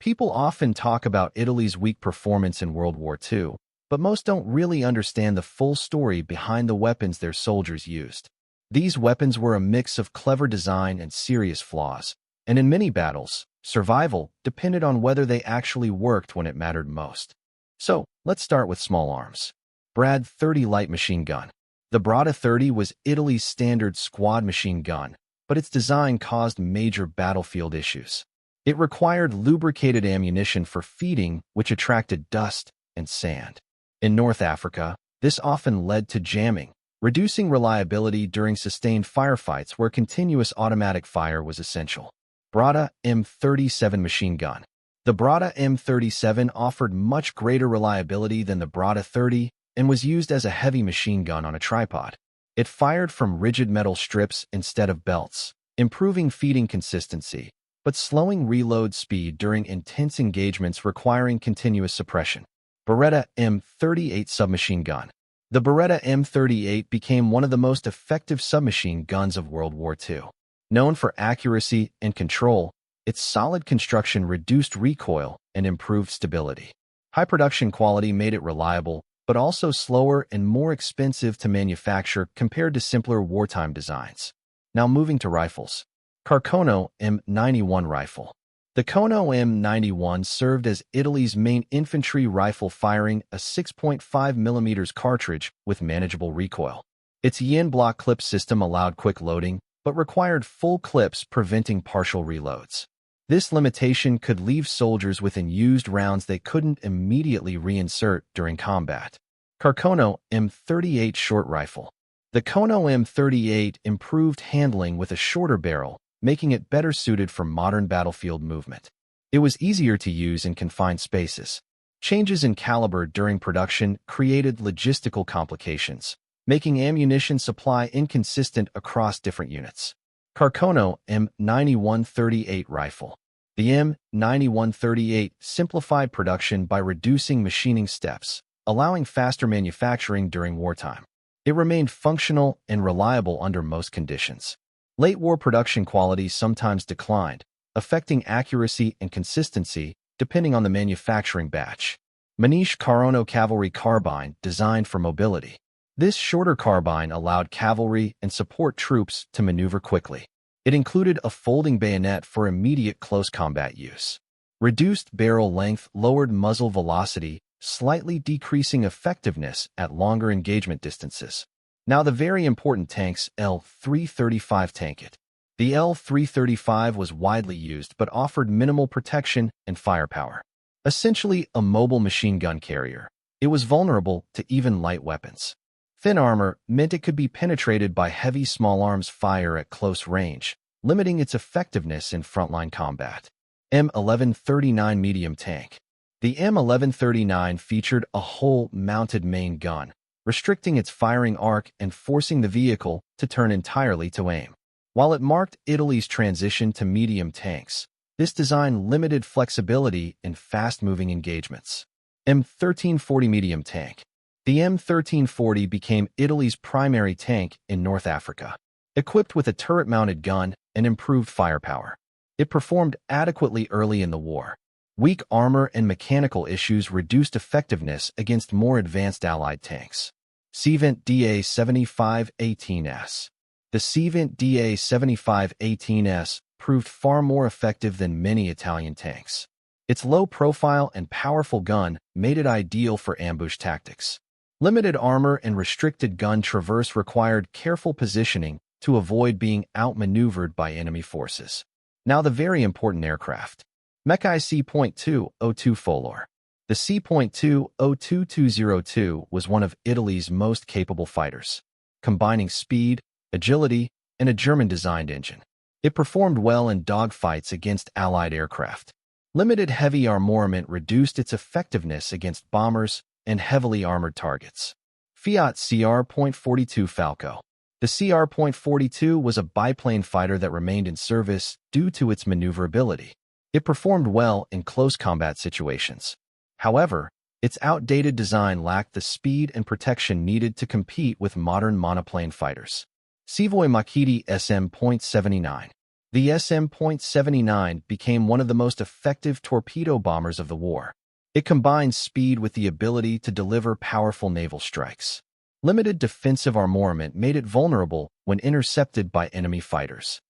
People often talk about Italy's weak performance in World War II, but most don't really understand the full story behind the weapons their soldiers used. These weapons were a mix of clever design and serious flaws, and in many battles, survival depended on whether they actually worked when it mattered most. So, let's start with small arms. Brad 30 light machine gun. The Brada 30 was Italy's standard squad machine gun, but its design caused major battlefield issues. It required lubricated ammunition for feeding, which attracted dust and sand. In North Africa, this often led to jamming, reducing reliability during sustained firefights where continuous automatic fire was essential. Brada M37 machine gun. The Brada M37 offered much greater reliability than the Brada 30 and was used as a heavy machine gun on a tripod. It fired from rigid metal strips instead of belts, improving feeding consistency, but slowing reload speed during intense engagements requiring continuous suppression. Beretta M38 submachine gun. The Beretta M38 became one of the most effective submachine guns of World War II. Known for accuracy and control, its solid construction reduced recoil and improved stability. High production quality made it reliable, but also slower and more expensive to manufacture compared to simpler wartime designs. Now moving to rifles. Carcono M91 rifle. The Kono M91 served as Italy's main infantry rifle, firing a 6.5mm cartridge with manageable recoil. Its yin block clip system allowed quick loading, but required full clips, preventing partial reloads. This limitation could leave soldiers with unused rounds they couldn't immediately reinsert during combat. Carcono M38 short rifle. The Kono M38 improved handling with a shorter barrel, making it better suited for modern battlefield movement. It was easier to use in confined spaces. Changes in caliber during production created logistical complications, making ammunition supply inconsistent across different units. Carcono M9138 rifle. The M9138 simplified production by reducing machining steps, allowing faster manufacturing during wartime. It remained functional and reliable under most conditions. Late war production quality sometimes declined, affecting accuracy and consistency depending on the manufacturing batch. Manish Karono cavalry carbine, designed for mobility. This shorter carbine allowed cavalry and support troops to maneuver quickly. It included a folding bayonet for immediate close combat use. Reduced barrel length lowered muzzle velocity, slightly decreasing effectiveness at longer engagement distances. Now the very important tanks, L335 tanket. The L335 was widely used but offered minimal protection and firepower. Essentially a mobile machine gun carrier, it was vulnerable to even light weapons. Thin armor meant it could be penetrated by heavy small arms fire at close range, limiting its effectiveness in frontline combat. M1139 medium tank. The M1139 featured a hole-mounted main gun, restricting its firing arc and forcing the vehicle to turn entirely to aim. While it marked Italy's transition to medium tanks, this design limited flexibility in fast-moving engagements. M1340 medium tank. The M1340 became Italy's primary tank in North Africa, equipped with a turret-mounted gun and improved firepower. It performed adequately early in the war. Weak armor and mechanical issues reduced effectiveness against more advanced Allied tanks. Svent DA7518S. The Svent DA7518S proved far more effective than many Italian tanks. Its low profile and powerful gun made it ideal for ambush tactics. Limited armor and restricted gun traverse required careful positioning to avoid being outmaneuvered by enemy forces. Now the very important aircraft. Mechai C.202 Folor. The C.202-202 was one of Italy's most capable fighters, combining speed, agility, and a German-designed engine. It performed well in dogfights against Allied aircraft. Limited heavy armament reduced its effectiveness against bombers and heavily armored targets. Fiat CR.42 Falco. The CR.42 was a biplane fighter that remained in service due to its maneuverability. It performed well in close combat situations. However, its outdated design lacked the speed and protection needed to compete with modern monoplane fighters. Sivoi Makiti SM.79. The SM.79 became one of the most effective torpedo bombers of the war. It combined speed with the ability to deliver powerful naval strikes. Limited defensive armament made it vulnerable when intercepted by enemy fighters.